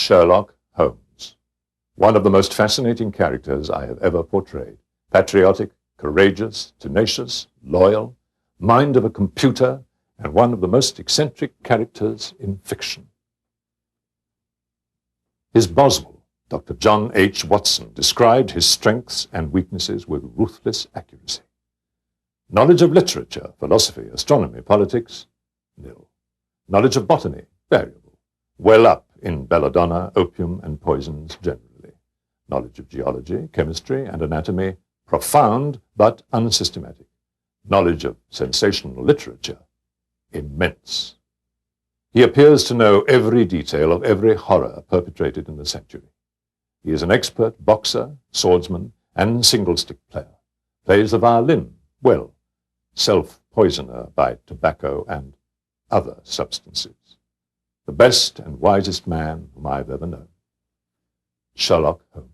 Sherlock Holmes, one of the most fascinating characters I have ever portrayed. Patriotic, courageous, tenacious, loyal, mind of a computer, and one of the most eccentric characters in fiction. His Boswell, Dr. John H. Watson, described his strengths and weaknesses with ruthless accuracy. Knowledge of literature, philosophy, astronomy, politics, nil. Knowledge of botany, variable. Well up in belladonna, opium, and poisons generally. Knowledge of geology, chemistry, and anatomy, profound but unsystematic. Knowledge of sensational literature, immense. He appears to know every detail of every horror perpetrated in the century. He is an expert boxer, swordsman, and single-stick player. Plays the violin well, self-poisoner by tobacco and other substances. The best and wisest man whom I've ever known. Sherlock Holmes.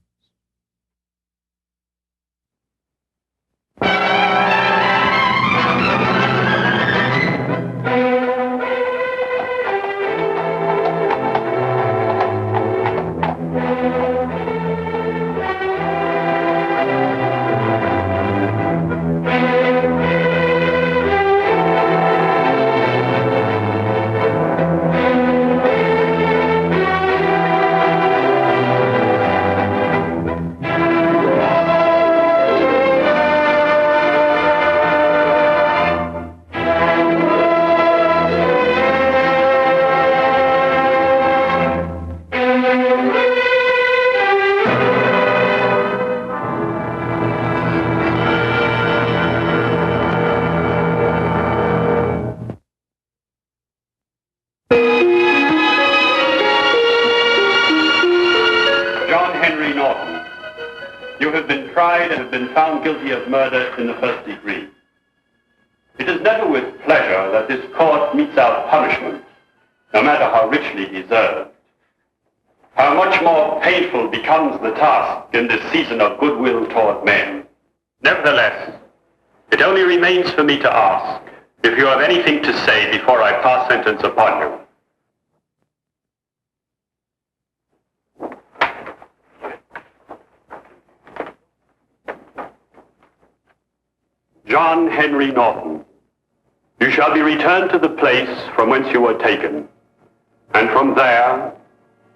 Found guilty of murder in the first degree. It is never with pleasure that this court metes out punishment, no matter how richly deserved. How much more painful becomes the task in this season of goodwill toward men. Nevertheless, it only remains for me to ask if you have anything to say before I pass sentence upon you. John Henry Norton, you shall be returned to the place from whence you were taken, and from there,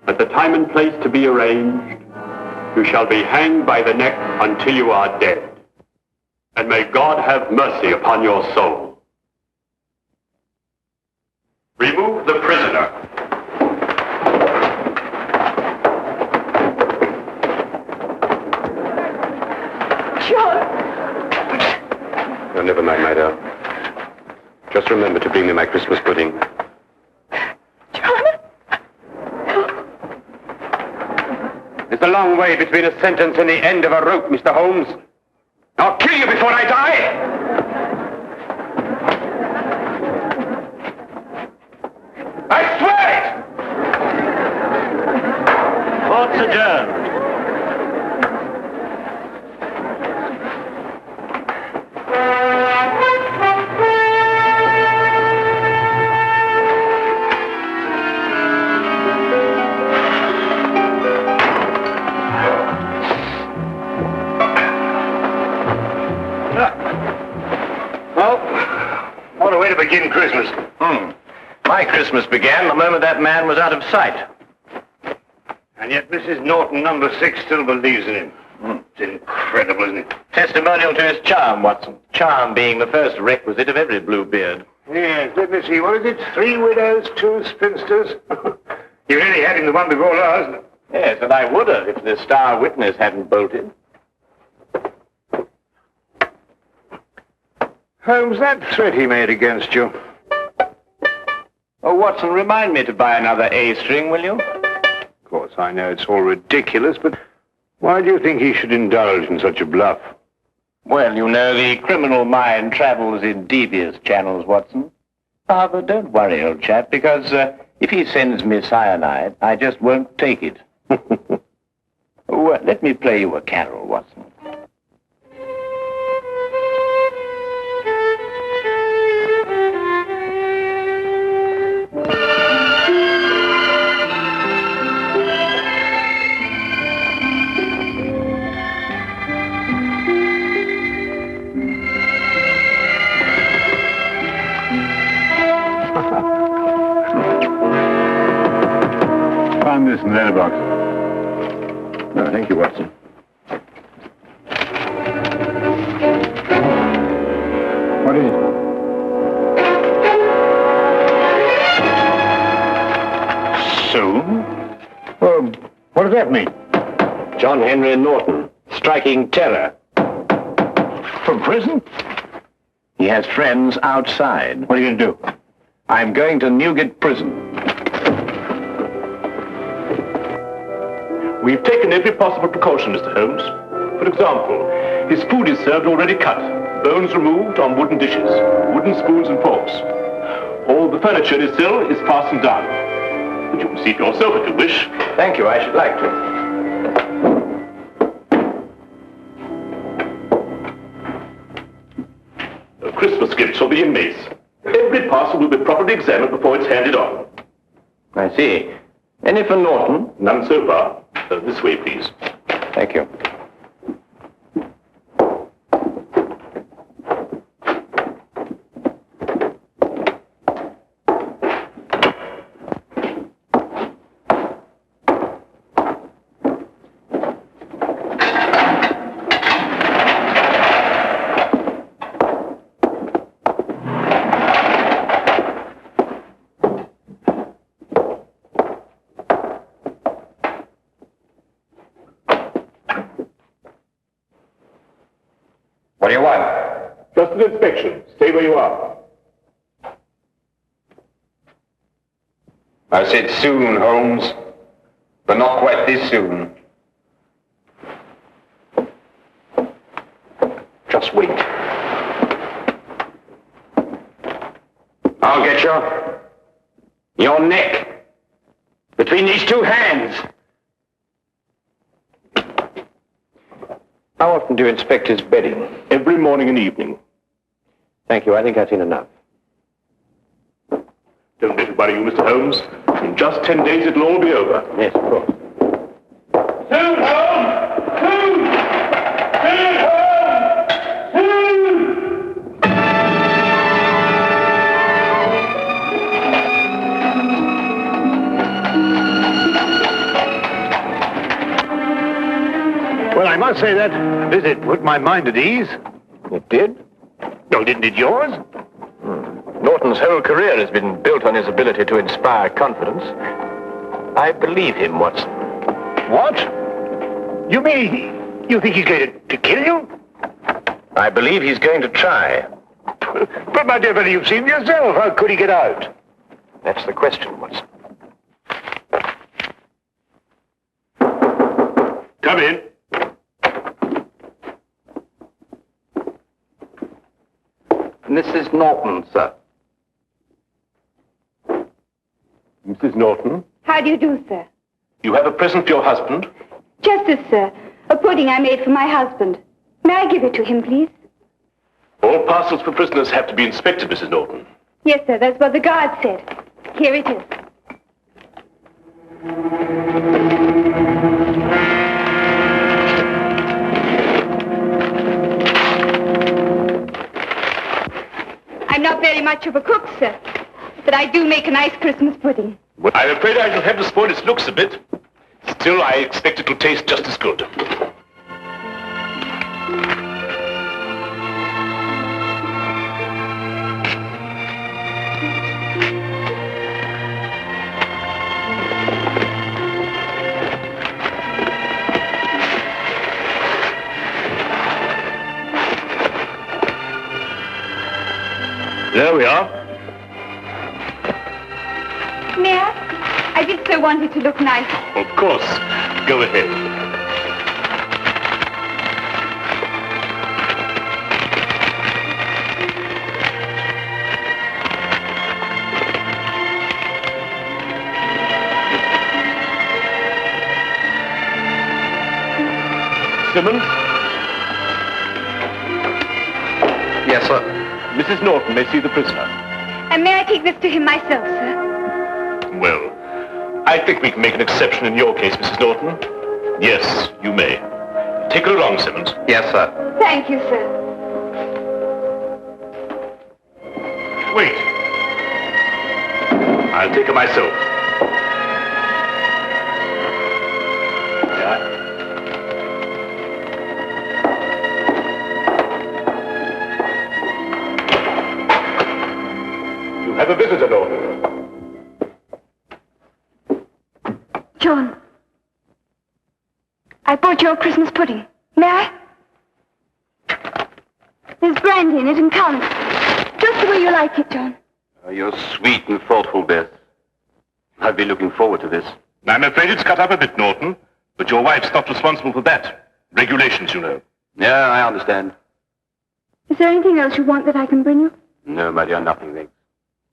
at the time and place to be arranged, you shall be hanged by the neck until you are dead. And may God have mercy upon your soul. Remove the prisoner. Oh, never mind, my darling. Just remember to bring me my Christmas pudding. John? There's a long way between a sentence and the end of a rope, Mr. Holmes. I'll kill you before I die! I swear it! Court's adjourned. Begin Christmas. My Christmas began the moment that man was out of sight. And yet Mrs. Norton, number 6, still believes in him. It's incredible, isn't it? Testimonial to his charm, Watson. Charm being the first requisite of every Bluebeard. Yes, let me see. What is it? 3 widows, 2 spinsters? You really had him the one before last. Yes, and I would have if the star witness hadn't bolted. Holmes, that threat he made against you. Oh, Watson, remind me to buy another A string, will you? Of course, I know it's all ridiculous, but why do you think he should indulge in such a bluff? Well, you know, the criminal mind travels in devious channels, Watson. However, don't worry, old chap, because if he sends me cyanide, I just won't take it. Let me play you a carol, Watson. Found this in the letterbox. Oh, thank you, Watson. What is it? Soon? Well, what does that mean? John Henry Norton, striking terror. From prison? He has friends outside. What are you going to do? I'm going to Newgate Prison. We've taken every possible precaution, Mr. Holmes. For example, his food is served already cut, bones removed on wooden dishes, wooden spoons and forks. All the furniture in his cell is fastened down. But you can see for yourself if you wish. Thank you, I should like to. Christmas gifts for the inmates. Every parcel will be properly examined before it's handed on. I see. Any for Norton? None so far. This way, please. Thank you. What do you want? Just an inspection. Stay where you are. I said soon, Holmes, but not quite this soon. Just wait. I'll get your neck between these two hands. How often do you inspect his bedding? Every morning and evening. Thank you. I think I've seen enough. Don't let it worry you, Mr. Holmes. In just 10 days, it'll all be over. Yes, of course. Soon, Holmes! Soon! Soon, Holmes! Soon! Well, I must say that visit put my mind at ease. It did? No, didn't it yours? Norton's whole career has been built on his ability to inspire confidence. I believe him, Watson. What? You mean you think he's going to kill you? I believe he's going to try. But, my dear fellow, you've seen yourself. How could he get out? That's the question, Watson. Come in. Mrs. Norton, sir. Mrs. Norton, How do you do, sir? you have a present for your husband? Justice, sir. A pudding I made for my husband. May I give it to him, please? All parcels for prisoners have to be inspected, Mrs. Norton. Yes, sir. That's what the guard said. Here it is. I'm not very much of a cook, sir, but I do make a nice Christmas pudding. Well, I'm afraid I shall have to spoil its looks a bit. Still, I expect it will taste just as good. There we are. May I? I did so want it to look nice. Of course. Go ahead. Simmons? Yes, sir. Mrs. Norton may see the prisoner. And may I take this to him myself, sir? Well, I think we can make an exception in your case, Mrs. Norton. Yes, you may. Take her along, Simmons. Yes, sir. Thank you, sir. Wait. I'll take her myself. Yeah. You have a visitor, Norton. John, I bought your Christmas pudding. May I? There's brandy in it and currants. Just the way you like it, John. You're sweet and thoughtful, Beth. I've been looking forward to this. I'm afraid it's cut up a bit, Norton. But your wife's not responsible for that. Regulations, you know. Yeah, I understand. Is there anything else you want that I can bring you? No, my dear, nothing, thanks.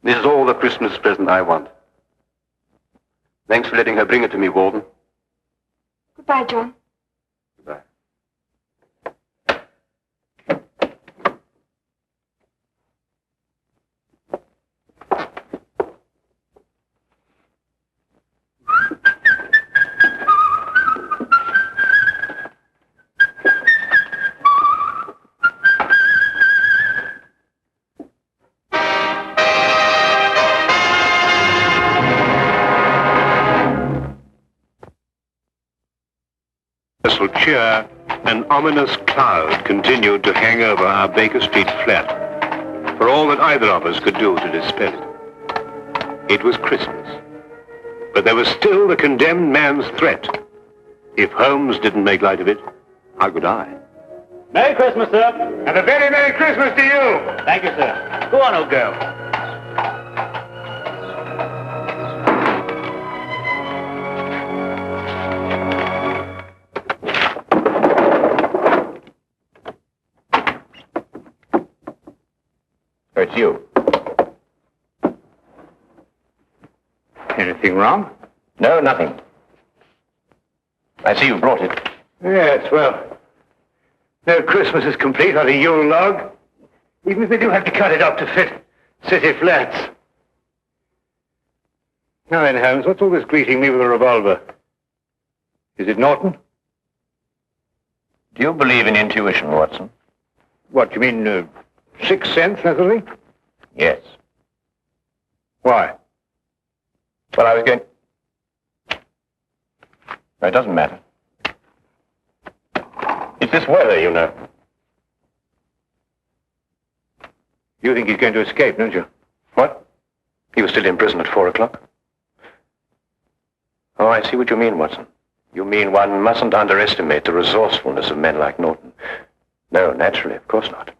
This is all the Christmas present I want. Thanks for letting her bring it to me, Warden. Goodbye, John. Goodbye. Cheer, an ominous cloud continued to hang over our Baker Street flat, for all that either of us could do to dispel it. It was Christmas, but there was still the condemned man's threat. If Holmes didn't make light of it, how could I? Merry Christmas, sir. And a very Merry Christmas to you. Thank you, sir. Go on, old girl. It's you. Anything wrong? No, nothing. I see you brought it. Yes, well, no Christmas is complete on a Yule log, even if they do have to cut it up to fit city flats. Now then, Holmes, what's all this greeting me with a revolver? Is it Norton? Do you believe in intuition, Watson? What, you mean, sixth sense, that sort of thing? Yes. Why? Well, I was going... No, it doesn't matter. It's this weather, you know. You think he's going to escape, don't you? What? He was still in prison at 4 o'clock? Oh, I see what you mean, Watson. You mean one mustn't underestimate the resourcefulness of men like Norton. No, naturally, of course not.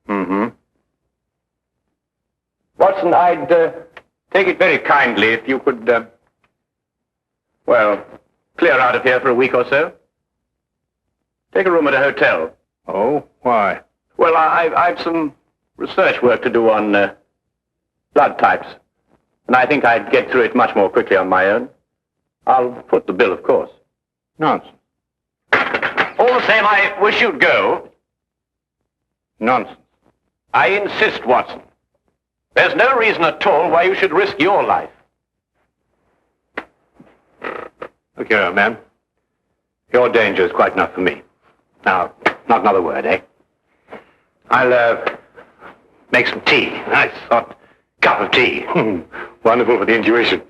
Mm-hmm. Watson, I'd take it very kindly if you could, well, clear out of here for a week or so. Take a room at a hotel. Oh, why? Well, I've some research work to do on blood types, and I think I'd get through it much more quickly on my own. I'll foot the bill, of course. Nonsense. All the same, I wish you'd go. Nonsense. I insist, Watson. There's no reason at all why you should risk your life. Look here, old man. Your danger is quite enough for me. Now, not another word, eh? I'll, make some tea. Nice hot cup of tea. Wonderful for the intuition.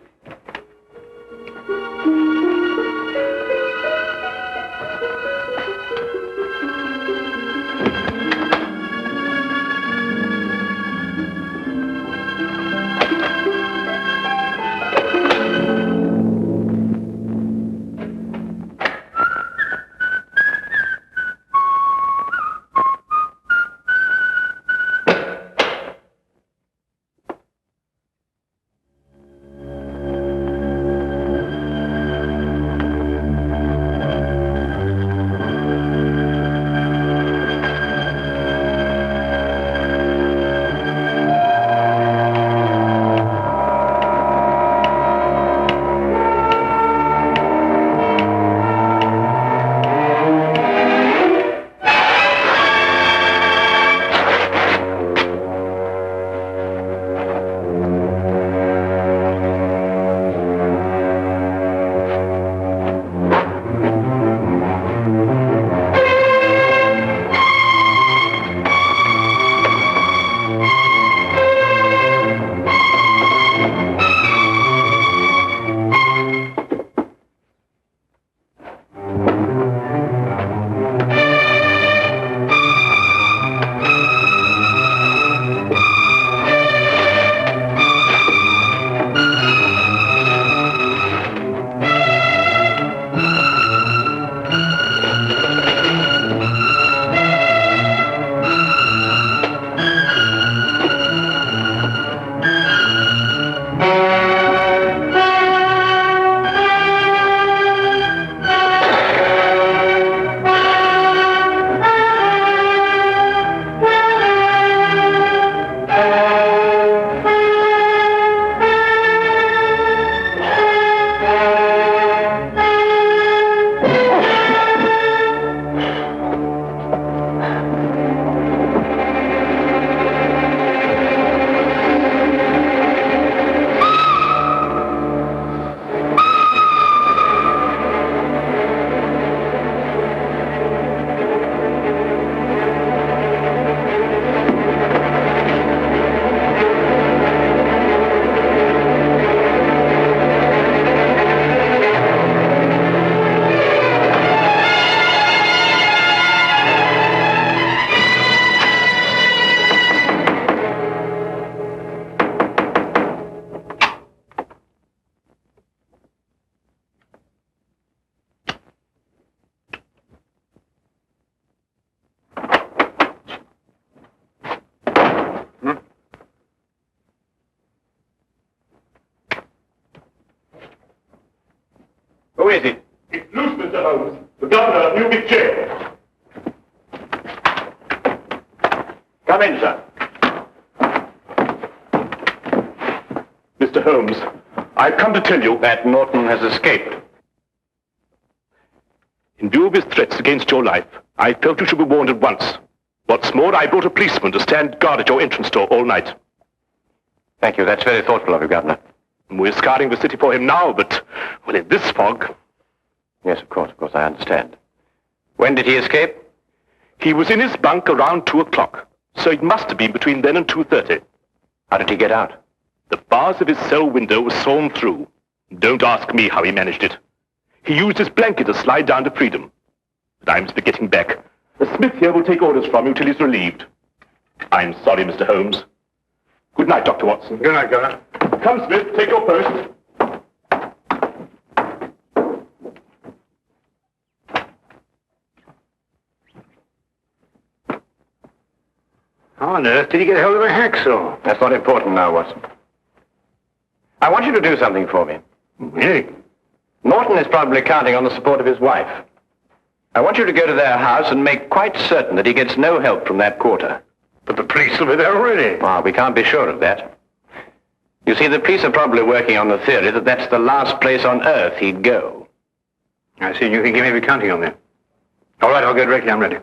is it? It's loose, Mr. Holmes. The governor of Newgate Jail. Come in, sir. Mr. Holmes, I've come to tell you that Norton has escaped. In view of his threats against your life, I felt you should be warned at once. What's more, I brought a policeman to stand guard at your entrance door all night. Thank you. That's very thoughtful of you, Governor. We're scouring the city for him now, but, well, in this fog... Yes, of course, I understand. When did he escape? He was in his bunk around 2 o'clock, so it must have been between then and 2:30. How did he get out? The bars of his cell window were sawn through. Don't ask me how he managed it. He used his blanket to slide down to freedom. But I must be getting back. The Smith here will take orders from you till he's relieved. I'm sorry, Mr. Holmes. Good night, Dr. Watson. Good night, Governor. Come, Smith, take your post. How on earth did he get hold of a hacksaw? That's not important now, Watson. I want you to do something for me. Really? Norton is probably counting on the support of his wife. I want you to go to their house and make quite certain that he gets no help from that quarter. But the police will be there already. Well, we can't be sure of that. You see, the police are probably working on the theory that that's the last place on earth he'd go. I see. You think he may be counting on them. All right, I'll go directly. I'm ready.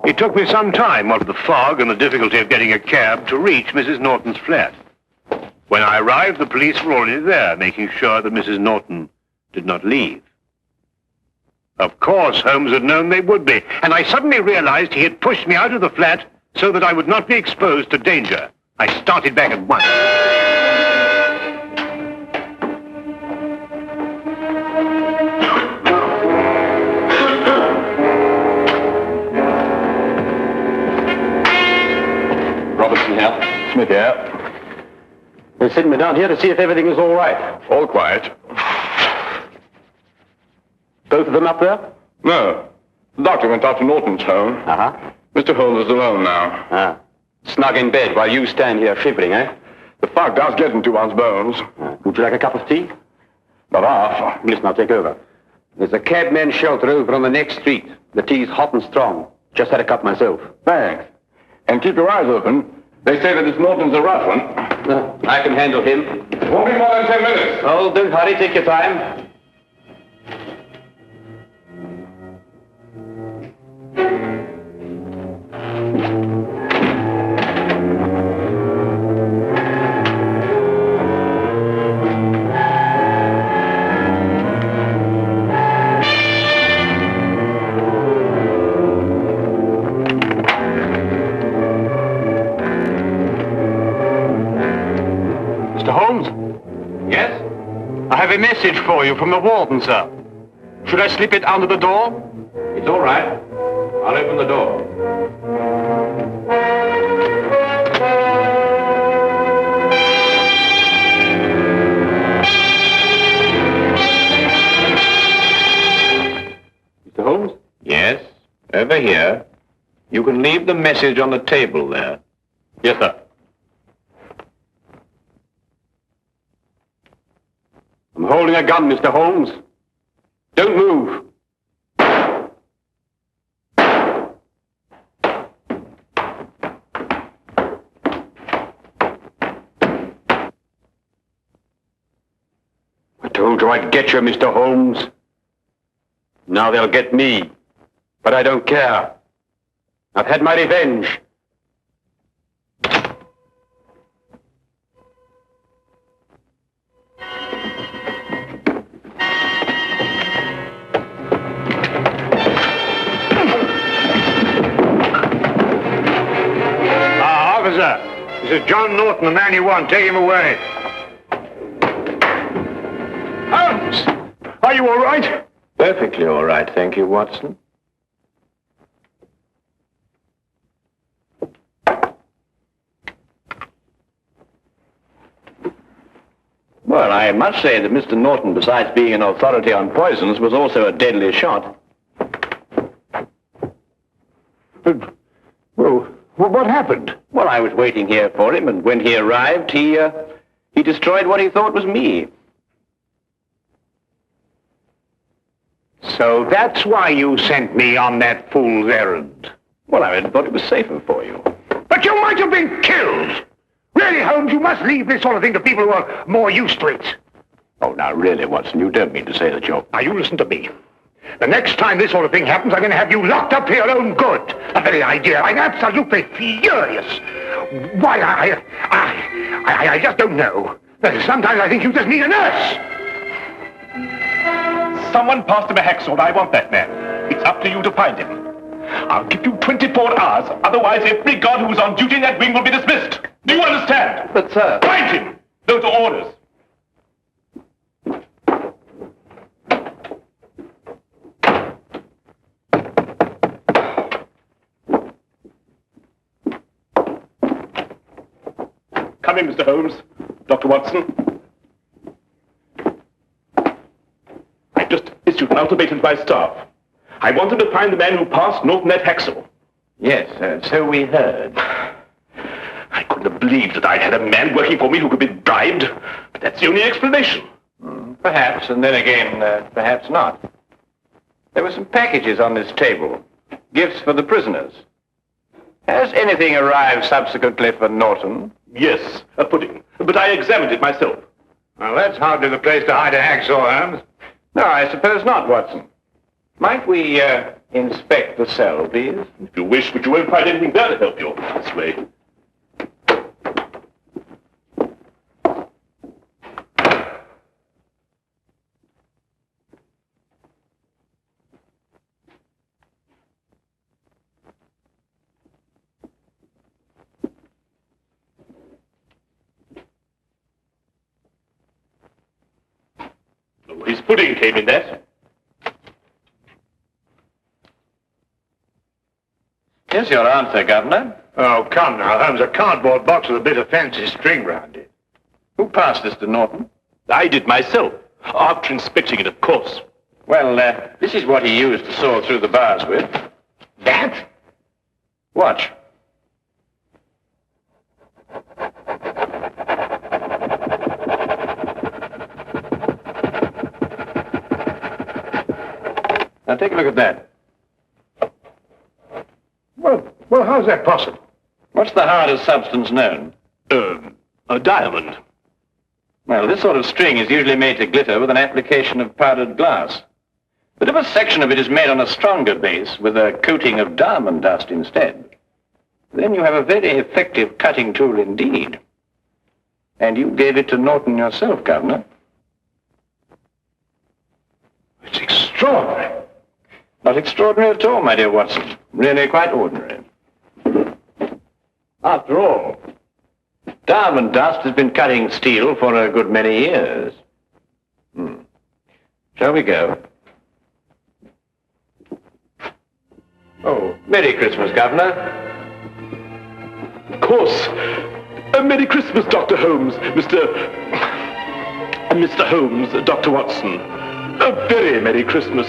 It took me some time, what with the fog and the difficulty of getting a cab, to reach Mrs. Norton's flat. When I arrived, the police were already there, making sure that Mrs. Norton did not leave. Of course, Holmes had known they would be, and I suddenly realized he had pushed me out of the flat so that I would not be exposed to danger. I started back at once. Smith here. They sent me down here to see if everything was all right. All quiet. Both of them up there? No. The doctor went off to Norton's home. Uh-huh. Mr. Holmes is alone now. Ah. Snug in bed while you stand here shivering, eh? The fog does get into one's bones. Would you like a cup of tea? Not half. Listen, I'll take over. There's a cabman's shelter over on the next street. The tea's hot and strong. Just had a cup myself. Thanks. And keep your eyes open. They say that this Norton's a rough one. I can handle him. Won't be more than 10 minutes. Oh, don't hurry. Take your time. I have a message for you from the warden, sir. Should I slip it under the door? It's all right. I'll open the door. Mr. Holmes? Yes, over here. You can leave the message on the table there. Yes, sir. I'm holding a gun, Mr. Holmes. Don't move. Told you I'd get you, Mr. Holmes. Now they'll get me. But I don't care. I've had my revenge. Officer, this is John Norton, the man you want. Take him away. Holmes! Are you all right? Perfectly all right, thank you, Watson. Well, I must say that Mr. Norton, besides being an authority on poisons, was also a deadly shot. Well, what happened? Well, I was waiting here for him, and when he arrived, he destroyed what he thought was me. So that's why you sent me on that fool's errand. Well, I thought it was safer for you. But you might have been killed. Really, Holmes, you must leave this sort of thing to people who are more used to it. Oh, now, really, Watson, you don't mean to say that you're... Now, you listen to me. The next time this sort of thing happens, I'm going to have you locked up for your own good. The very idea. I'm absolutely furious. Why, I just don't know. Sometimes I think you just need a nurse. Someone passed him a hacksaw. I want that man. It's up to you to find him. I'll give you 24 hours. Otherwise, every guard who is on duty in that wing will be dismissed. Do you understand? But, sir... Find him! Those are orders. Come in, Mr. Holmes. Dr. Watson. I've just issued an ultimatum to my staff. I want them to find the man who passed Norton that hacksaw. Yes, so we heard. I couldn't have believed that I'd had a man working for me who could be bribed, but that's the only explanation. Perhaps, and then again, perhaps not. There were some packages on this table. Gifts for the prisoners. Has anything arrived subsequently for Norton? Yes, a pudding. But I examined it myself. Well, that's hardly the place to hide a hacksaw, Holmes. No, I suppose not, Watson. Might we, inspect the cell, please? If you wish, but you won't find anything there to help you this way. His pudding came in that. Here's your answer, Governor. Oh, come now, Holmes. A cardboard box with a bit of fancy string round it. Who passed this to Norton? I did myself, after inspecting it, of course. Well, this is what he used to saw through the bars with. That? Watch. Now, take a look at that. Well, how's that possible? What's the hardest substance known? A diamond. Well, this sort of string is usually made to glitter with an application of powdered glass. But if a section of it is made on a stronger base with a coating of diamond dust instead, then you have a very effective cutting tool indeed. And you gave it to Norton yourself, Governor. It's extraordinary. Not extraordinary at all, my dear Watson. Really quite ordinary. After all, diamond dust has been cutting steel for a good many years. Shall we go? Oh, Merry Christmas, Governor. Of course. Merry Christmas, Dr. Holmes, Mr. Holmes, Dr. Watson. A very Merry Christmas.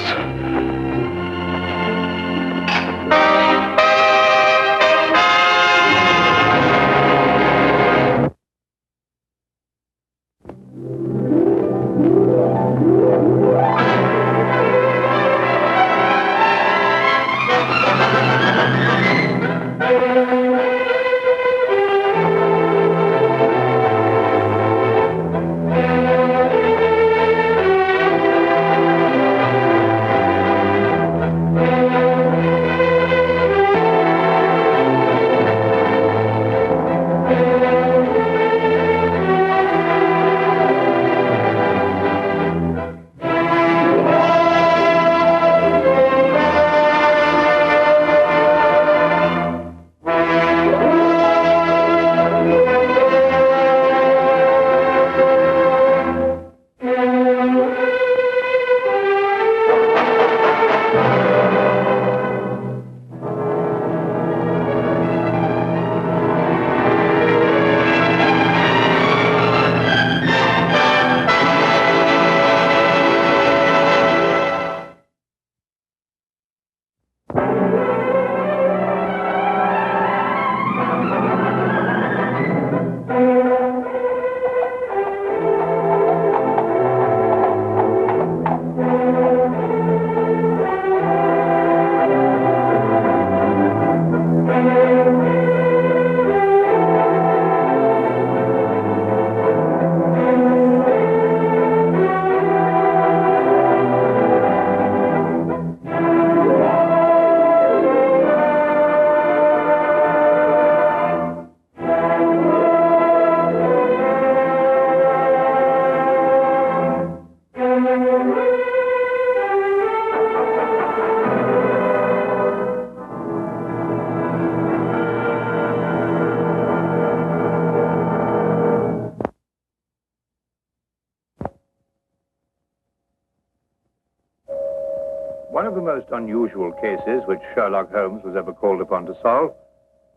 One of the most unusual cases which Sherlock Holmes was ever called upon to solve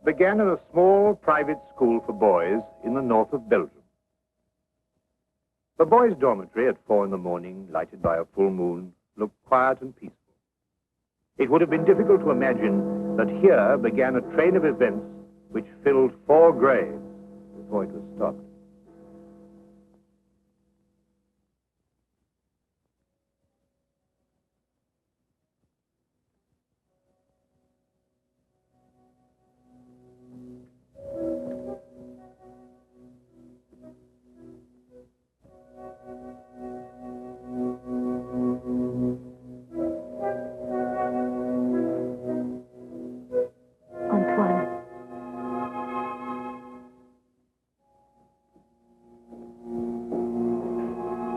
began at a small private school for boys in the north of Belgium. The boys' dormitory at 4 in the morning, lighted by a full moon, looked quiet and peaceful. It would have been difficult to imagine that here began a train of events which filled 4 graves before it was stopped.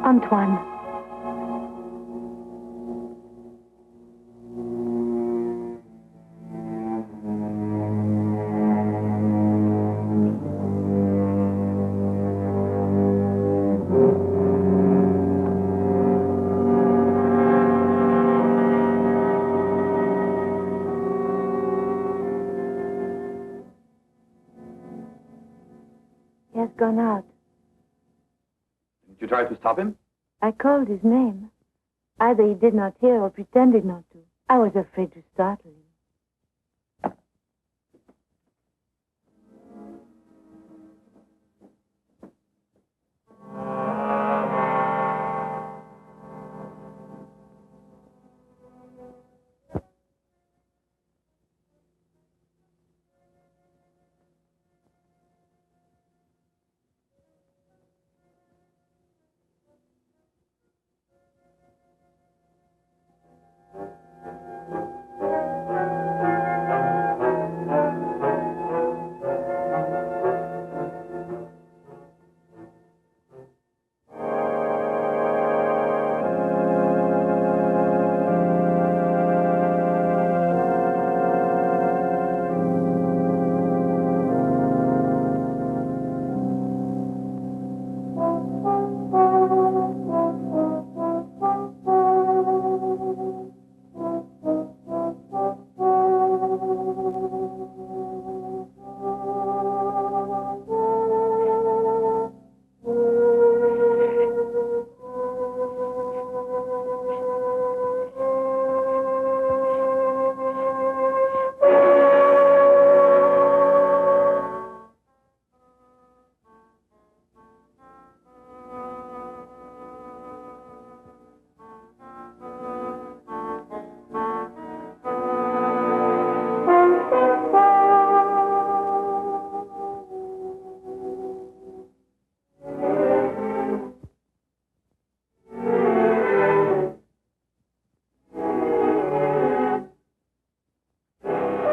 Antoine. He has gone out. Did you try to stop him? I called his name. Either he did not hear or pretended not to. I was afraid to startle him.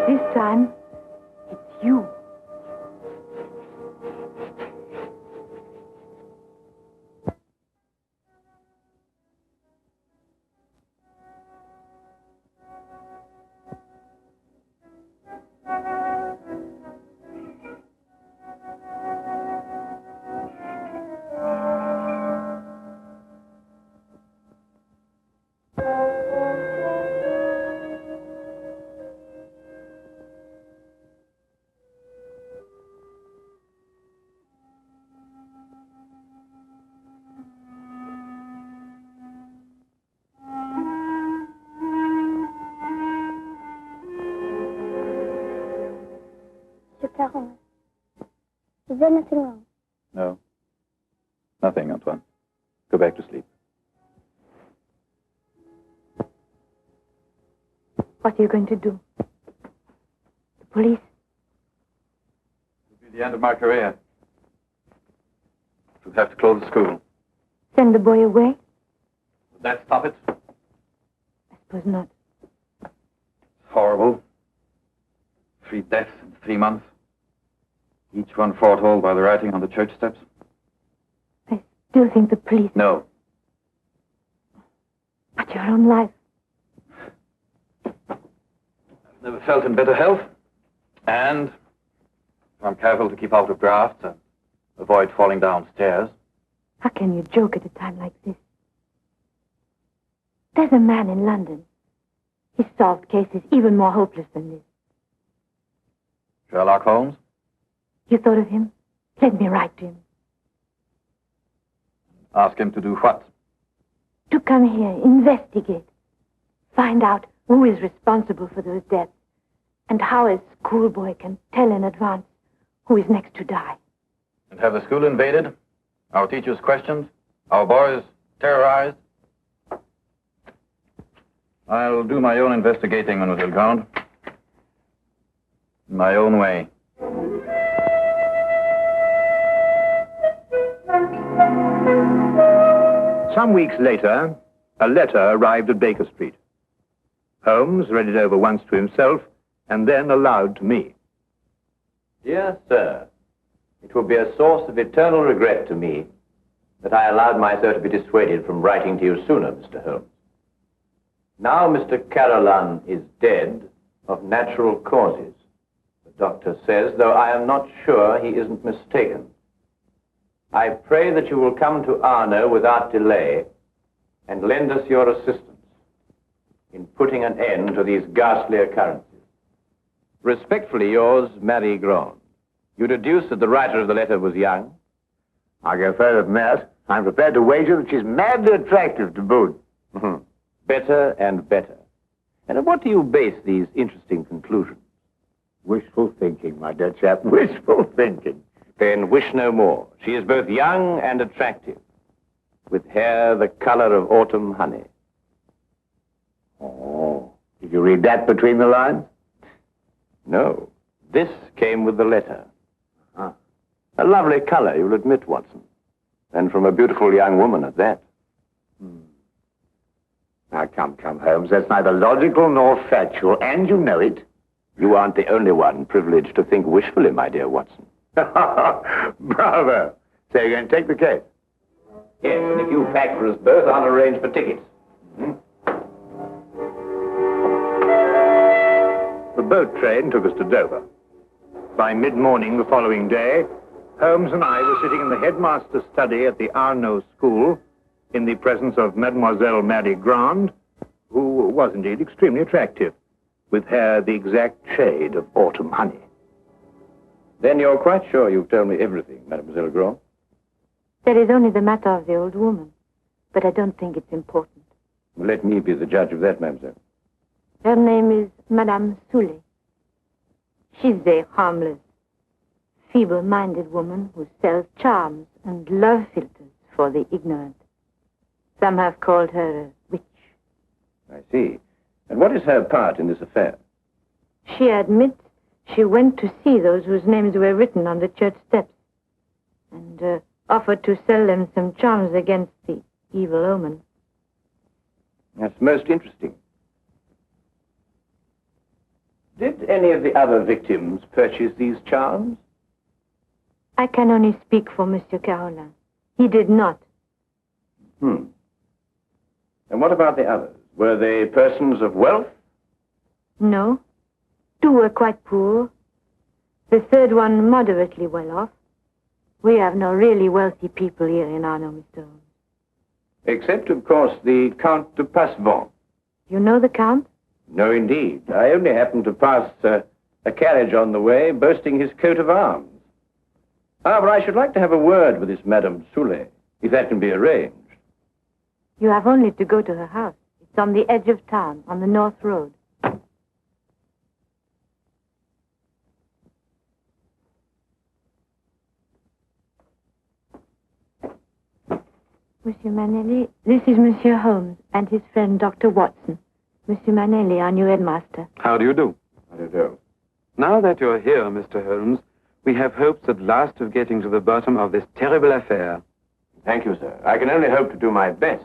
This time, it's you. Is there nothing wrong? No. Nothing, Antoine. Go back to sleep. What are you going to do? The police? It'll be the end of my career. We'll have to close the school. Send the boy away? Would that stop it? I suppose not. It's horrible. 3 deaths in 3 months. Each one foretold by the writing on the church steps. I still think the police... No. But your own life. I've never felt in better health. And I'm careful to keep out of drafts and avoid falling downstairs. How can you joke at a time like this? There's a man in London. He's solved cases even more hopeless than this. Sherlock Holmes? You thought of him? Let me write to him. Ask him to do what? To come here, investigate. Find out who is responsible for those deaths and how a schoolboy can tell in advance who is next to die. And have the school invaded? Our teachers questioned? Our boys terrorized? I'll do my own investigating, Mademoiselle Grande. In my own way. Some weeks later, a letter arrived at Baker Street. Holmes read it over once to himself and then aloud to me. Dear sir, it will be a source of eternal regret to me that I allowed myself to be dissuaded from writing to you sooner, Mr. Holmes. Now Mr. Carolan is dead of natural causes, the doctor says, though I am not sure he isn't mistaken. I pray that you will come to Arno without delay and lend us your assistance in putting an end to these ghastly occurrences. Respectfully yours, Mary Grande. You deduce that the writer of the letter was young? I'll go further than that. I'm prepared to wager that she's madly attractive to boot. Better and better. And on what do you base these interesting conclusions? Wishful thinking, my dear chap. Wishful thinking. Then wish no more. She is both young and attractive, with hair the color of autumn honey. Oh, did you read that between the lines? No, this came with the letter. A lovely color, you'll admit, Watson. And from a beautiful young woman at that. Now, come, Holmes. That's neither logical nor factual, and you know it. You aren't the only one privileged to think wishfully, my dear Watson. Bravo. So you're going to take the case? Yes, and if you pack for us both, I'll arrange for tickets. The boat train took us to Dover. By mid-morning the following day, Holmes and I were sitting in the headmaster's study at the Arno School in the presence of Mademoiselle Mary Grande, who was indeed extremely attractive, with hair the exact shade of autumn honey. Then you're quite sure you've told me everything, Mademoiselle Grande? There is only the matter of the old woman, but I don't think it's important. Well, let me be the judge of that, mademoiselle. Her name is Madame Soulet. She's a harmless, feeble-minded woman who sells charms and love philters for the ignorant. Some have called her a witch. I see. And what is her part in this affair? She admits she went to see those whose names were written on the church steps and offered to sell them some charms against the evil omen. That's most interesting. Did any of the other victims purchase these charms? I can only speak for Monsieur Carolan. He did not. And what about the others? Were they persons of wealth? No. 2 were quite poor. The third one moderately well off. We have no really wealthy people here in Arno, Mr. Holmes. Except, of course, the Count de Passevant. You know the Count? No, indeed. I only happened to pass a carriage on the way boasting his coat of arms. However, I should like to have a word with this Madame Soulet, if that can be arranged. You have only to go to her house. It's on the edge of town, on the North Road. Monsieur Manelli, this is Monsieur Holmes and his friend Dr. Watson. Monsieur Manelli, our new headmaster. How do you do? How do you do? Now that you're here, Mr. Holmes, we have hopes at last of getting to the bottom of this terrible affair. Thank you, sir. I can only hope to do my best.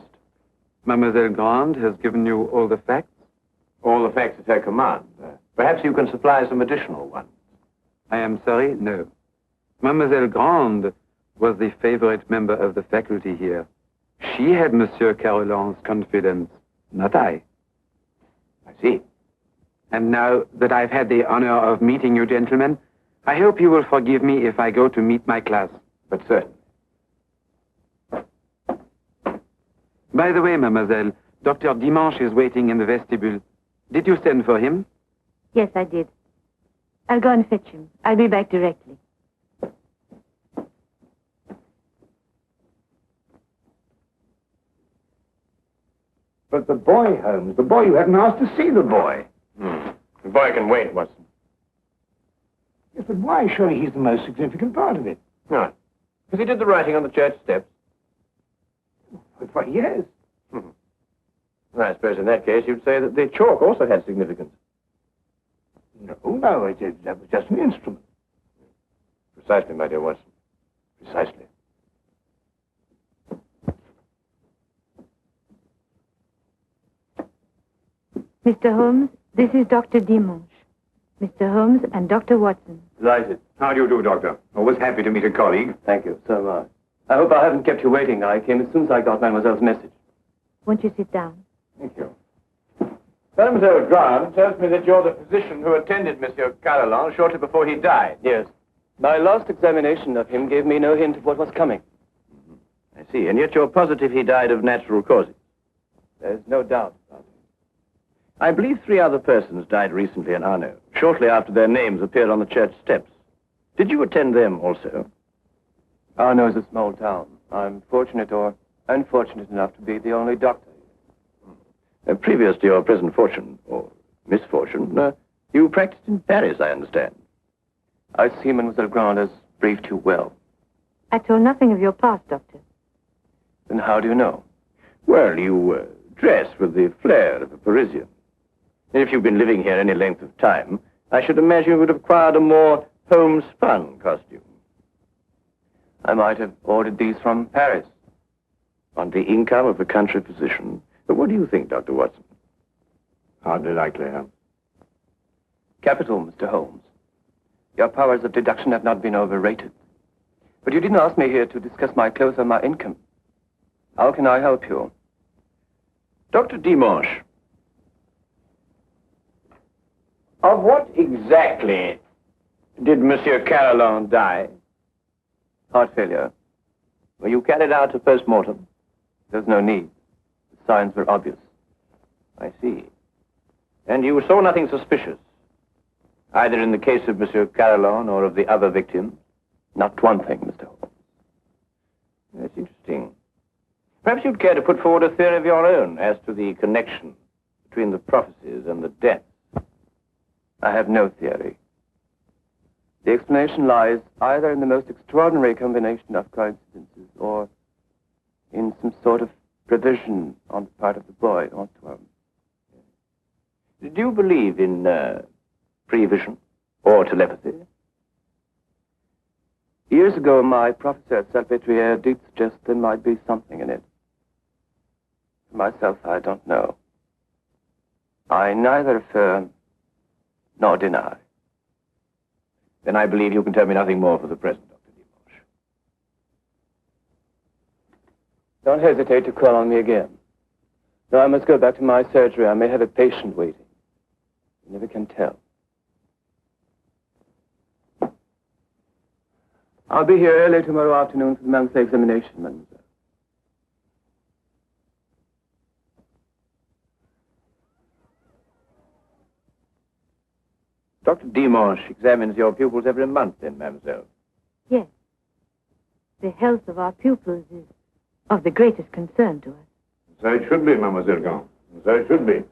Mademoiselle Grande has given you all the facts? All the facts at her command. Perhaps you can supply some additional ones. I am sorry, no. Mademoiselle Grande was the favorite member of the faculty here. She had Monsieur Carolan's confidence, not I. I see. And now that I've had the honor of meeting you gentlemen, I hope you will forgive me if I go to meet my class. But certainly. By the way, mademoiselle, Dr. Dimanche is waiting in the vestibule. Did you send for him? Yes, I did. I'll go and fetch him. I'll be back directly. But the boy, Holmes, the boy, you hadn't asked to see the boy. The boy can wait, Watson. Yes, but why? Surely he's the most significant part of it. No. Because he did the writing on the church steps. But why, yes. I suppose in that case you'd say that the chalk also had significance. No, that was just an instrument. Precisely, my dear Watson. Precisely. Mr. Holmes, this is Dr. Dimanche. Mr. Holmes and Dr. Watson. Delighted. How do you do, Doctor? Always happy to meet a colleague. Thank you. So am I. I hope I haven't kept you waiting. I came as soon as I got Mademoiselle's message. Won't you sit down? Thank you. Mademoiselle Grant tells me that you're the physician who attended Monsieur Carolan shortly before he died. Yes. My last examination of him gave me no hint of what was coming. I see. And yet you're positive he died of natural causes. There's no doubt about it. I believe 3 other persons died recently in Arno, shortly after their names appeared on the church steps. Did you attend them also? Arno is a small town. I'm fortunate or unfortunate enough to be the only doctor. Previous to your present fortune, or misfortune, you practiced in Paris, I understand. I see Mademoiselle Grant has briefed you well. I told nothing of your past, Doctor. Then how do you know? Well, you dress with the flair of a Parisian. And if you've been living here any length of time, I should imagine you would have acquired a more homespun costume. I might have ordered these from Paris. On the income of a country physician. But what do you think, Dr. Watson? Hardly likely, huh? Capital, Mr. Holmes. Your powers of deduction have not been overrated. But you didn't ask me here to discuss my clothes or my income. How can I help you? Dr. Dimanche, of what exactly did Monsieur Carolan die? Heart failure. Were you carried out a post-mortem? There's no need. The signs were obvious. I see. And you saw nothing suspicious, either in the case of Monsieur Carolan or of the other victims? Not one thing, Mr. Holmes. That's interesting. Perhaps you'd care to put forward a theory of your own as to the connection between the prophecies and the deaths. I have no theory. The explanation lies either in the most extraordinary combination of coincidences or in some sort of prevision on the part of the boy, Antoine. Do you believe in prevision or telepathy? Years ago, my professor at Salpêtrière did suggest there might be something in it. For myself, I don't know. I neither affirm nor deny. Then I believe you can tell me nothing more for the present, Dr. Dimanche. Don't hesitate to call on me again. Now I must go back to my surgery. I may have a patient waiting. You never can tell. I'll be here early tomorrow afternoon for the monthly examination, mademoiselle. Dr. Dimanche examines your pupils every month, then, mademoiselle? Yes. The health of our pupils is of the greatest concern to us. So it should be, Mademoiselle Grant. So it should be. You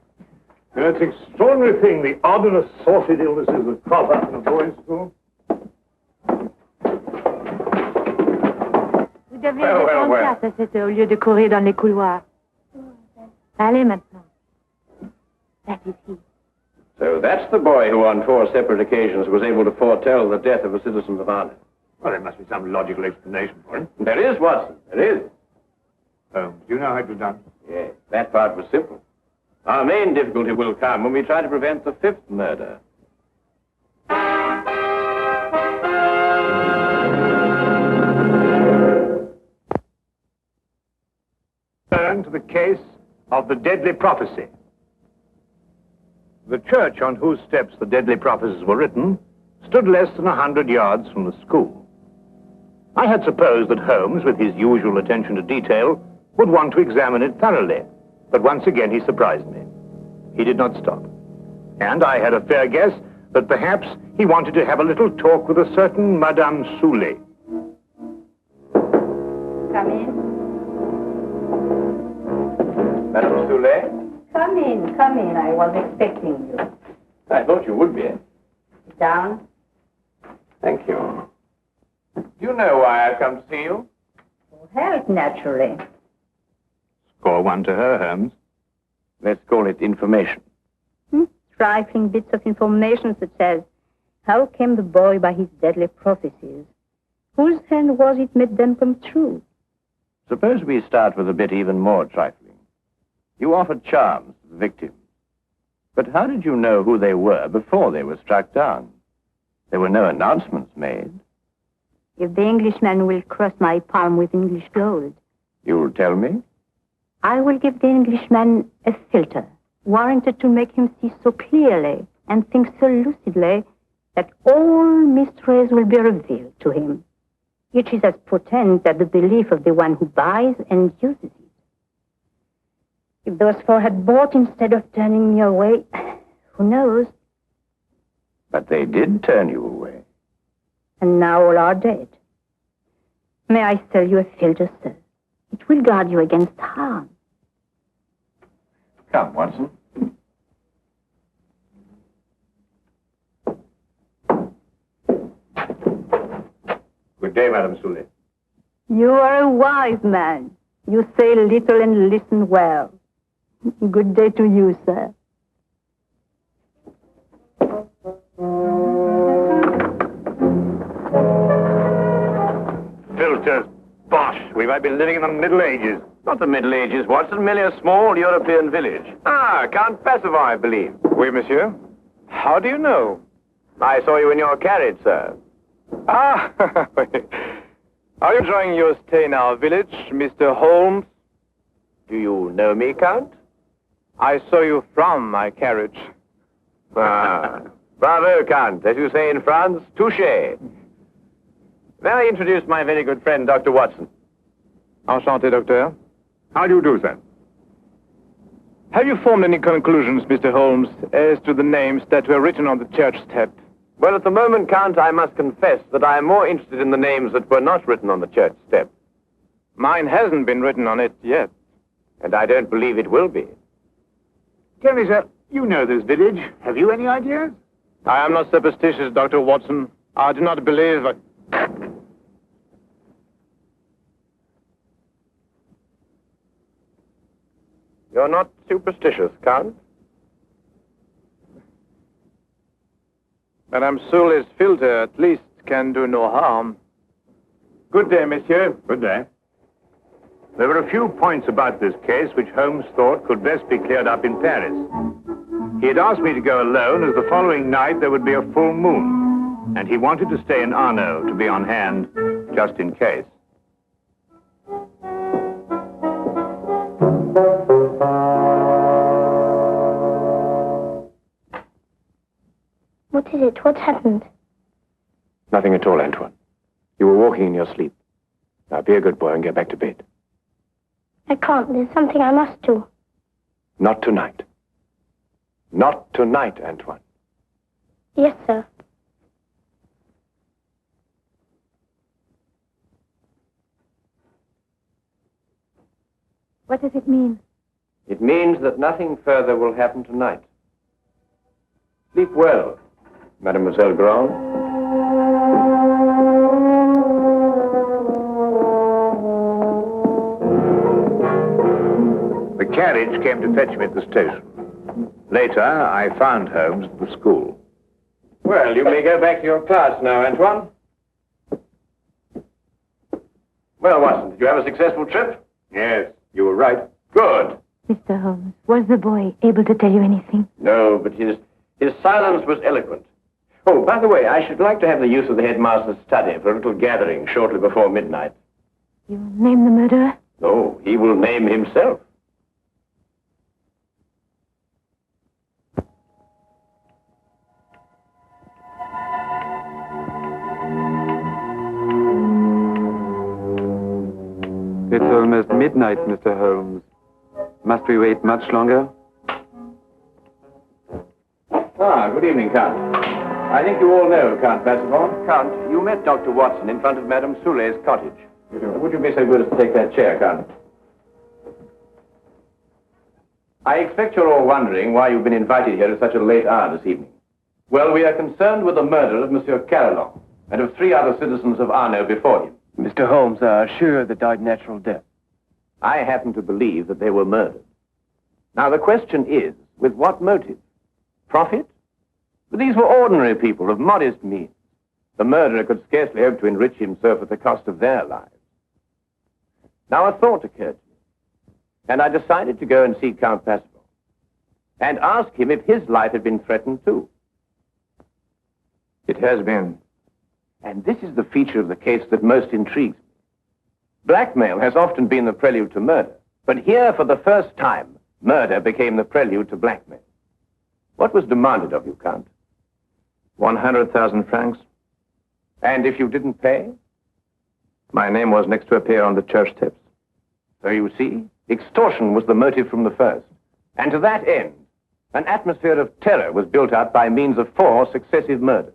know, it's an extraordinary thing, the odd and assorted illnesses that crop up in a boys' school. Vous devez rester en place à cette heure au lieu de courir dans les couloirs. Allez maintenant. That is he. So that's the boy who on 4 separate occasions was able to foretell the death of a citizen of Arno. Well, there must be some logical explanation for it. There is, Watson. There is. Holmes, do you know how it was done? Yes, that part was simple. Our main difficulty will come when we try to prevent the 5th murder. Turn to the case of the deadly prophecy. The church on whose steps the deadly prophecies were written stood less than 100 yards from the school. I had supposed that Holmes, with his usual attention to detail, would want to examine it thoroughly, but once again he surprised me. He did not stop. And I had a fair guess that perhaps he wanted to have a little talk with a certain Madame Soulet. Come in. Madame Soulet? Come in, come in. I was expecting you. I thought you would be. Sit down. Thank you. Do you know why I've come to see you? Help, naturally. Score one to her, Holmes. Let's call it information. Trifling bits of information such as, how came the boy by his deadly prophecies? Whose hand was it made them come true? Suppose we start with a bit even more trifling. You offered charms to the victims. But how did you know who they were before they were struck down? There were no announcements made. If the Englishman will cross my palm with English gold, You'll tell me? I will give the Englishman a filter, warranted to make him see so clearly and think so lucidly that all mysteries will be revealed to him. Each is as potent as the belief of the one who buys and uses it. If those four had bought instead of turning me away, who knows? But they did turn you away. And now all are dead. May I sell you a filter, sir? It will guard you against harm. Come, Watson. Good day, Madame Soulet. You are a wise man. You say little and listen well. Good day to you, sir. Filters, bosh. We might be living in the Middle Ages. Not the Middle Ages, Watson, merely a small European village. Ah, Count Passivar, I believe. Oui, monsieur. How do you know? I saw you in your carriage, sir. Ah, are you enjoying your stay in our village, Mr. Holmes? Do you know me, Count? I saw you from my carriage. Ah, bravo, Count. As you say in France, touché. May I introduce my very good friend, Dr. Watson? Enchanté, docteur. How do you do, sir? Have you formed any conclusions, Mr. Holmes, as to the names that were written on the church step? Well, at the moment, Count, I must confess that I am more interested in the names that were not written on the church step. Mine hasn't been written on it yet. And I don't believe it will be. Tell me, sir, you know this village. Have you any ideas? I am not superstitious, Dr. Watson. I do not believe... You're not superstitious, Count? Madame Soulet's filter, at least, can do no harm. Good day, monsieur. Good day. There were a few points about this case which Holmes thought could best be cleared up in Paris. He had asked me to go alone, as the following night there would be a full moon, and he wanted to stay in Arno to be on hand, just in case. What is it? What's happened? Nothing at all, Antoine. You were walking in your sleep. Now be a good boy and get back to bed. I can't. There's something I must do. Not tonight. Not tonight, Antoine. Yes, sir. What does it mean? It means that nothing further will happen tonight. Sleep well, Mademoiselle Grand. The carriage came to fetch me at the station. Later, I found Holmes at the school. Well, you may go back to your class now, Antoine. Well, Watson, did you have a successful trip? Yes, you were right. Good. Mr. Holmes, was the boy able to tell you anything? No, but his silence was eloquent. Oh, by the way, I should like to have the use of the headmaster's study for a little gathering shortly before midnight. You name the murderer? No, he will name himself. It's almost midnight, Mr. Holmes. Must we wait much longer? Ah, good evening, Count. I think you all know Count Bassifon. Count, you met Dr. Watson in front of Madame Soulet's cottage. Would you be so good as to take that chair, Count? I expect you're all wondering why you've been invited here at such a late hour this evening. Well, we are concerned with the murder of Monsieur Carillon and of 3 other citizens of Arno before him. Mr. Holmes are sure they died natural death. I happen to believe that they were murdered. Now, the question is, with what motive? Profit? But these were ordinary people of modest means. The murderer could scarcely hope to enrich himself at the cost of their lives. Now, a thought occurred to me, and I decided to go and see Count Bassifon and ask him if his life had been threatened too. It has been. And this is the feature of the case that most intrigues me. Blackmail has often been the prelude to murder, but here, for the first time, murder became the prelude to blackmail. What was demanded of you, Count? 100,000 francs. And if you didn't pay? My name was next to appear on the church tips. So you see, extortion was the motive from the first. And to that end, an atmosphere of terror was built up by means of 4 successive murders.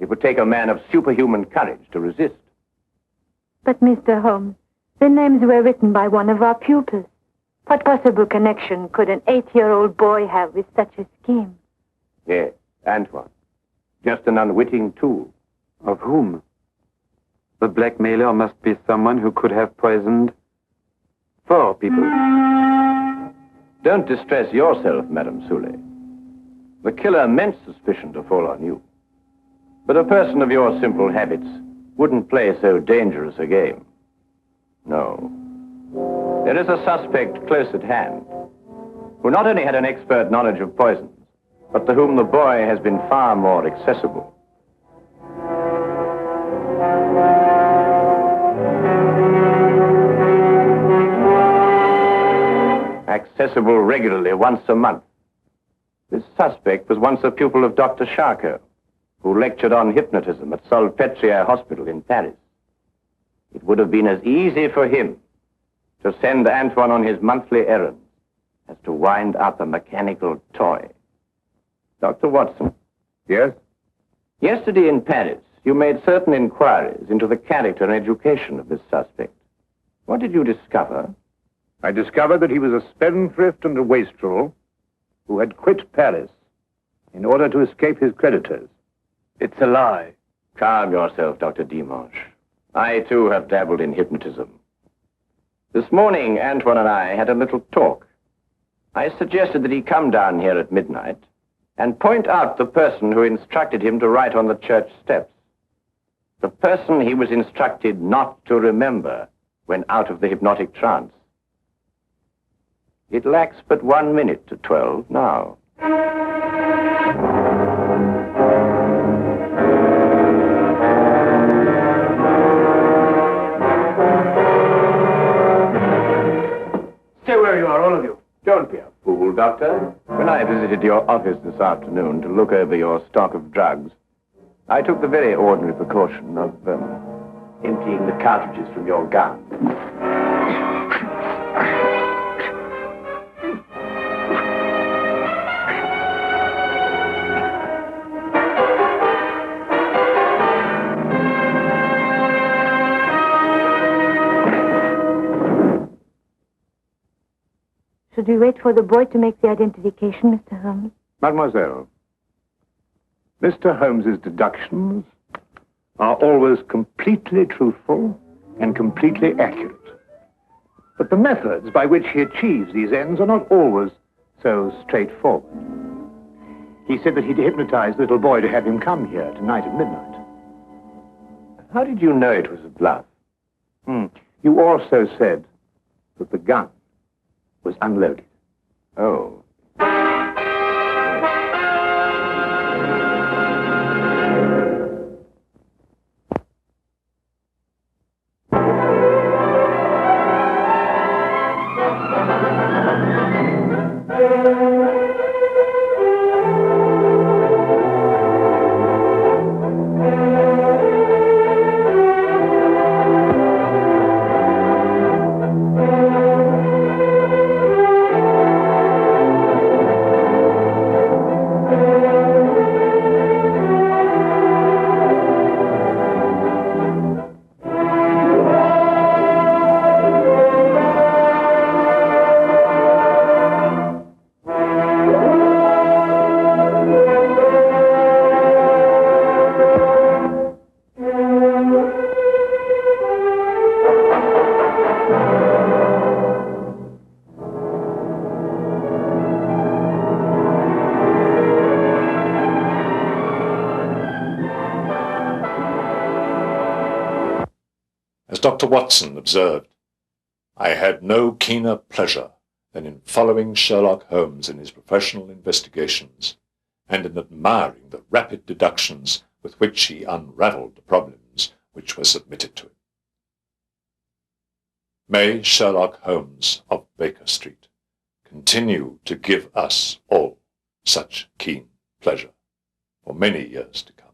It would take a man of superhuman courage to resist. But, Mr. Holmes, the names were written by one of our pupils. What possible connection could an 8-year-old boy have with such a scheme? Yes, Antoine. Just an unwitting tool. Of whom? The blackmailer must be someone who could have poisoned 4 people. Don't distress yourself, Madame Soulet. The killer meant suspicion to fall on you. But a person of your simple habits wouldn't play so dangerous a game. No. There is a suspect close at hand, who not only had an expert knowledge of poisons, but to whom the boy has been far more accessible. Accessible regularly once a month. This suspect was once a pupil of Dr. Charcot, who lectured on hypnotism at Salpêtrière Hospital in Paris. It would have been as easy for him to send Antoine on his monthly errands as to wind up a mechanical toy. Dr. Watson. Yes? Yesterday in Paris, you made certain inquiries into the character and education of this suspect. What did you discover? I discovered that he was a spendthrift and a wastrel who had quit Paris in order to escape his creditors. It's a lie. Calm yourself, Dr. Dimanche. I, too, have dabbled in hypnotism. This morning, Antoine and I had a little talk. I suggested that he come down here at midnight and point out the person who instructed him to write on the church steps. The person he was instructed not to remember when out of the hypnotic trance. It lacks but 1 minute to 12 now. Stay where you are, all of you. Don't be a fool, Doctor. When I visited your office this afternoon to look over your stock of drugs, I took the very ordinary precaution of emptying the cartridges from your gun. Should we wait for the boy to make the identification, Mr. Holmes? Mademoiselle, Mr. Holmes's deductions are always completely truthful and completely accurate. But the methods by which he achieves these ends are not always so straightforward. He said that he'd hypnotized the little boy to have him come here tonight at midnight. How did you know it was a bluff? You also said that the gun was unloaded. Oh. Dr. Watson observed, I had no keener pleasure than in following Sherlock Holmes in his professional investigations and in admiring the rapid deductions with which he unravelled the problems which were submitted to him. May Sherlock Holmes of Baker Street continue to give us all such keen pleasure for many years to come.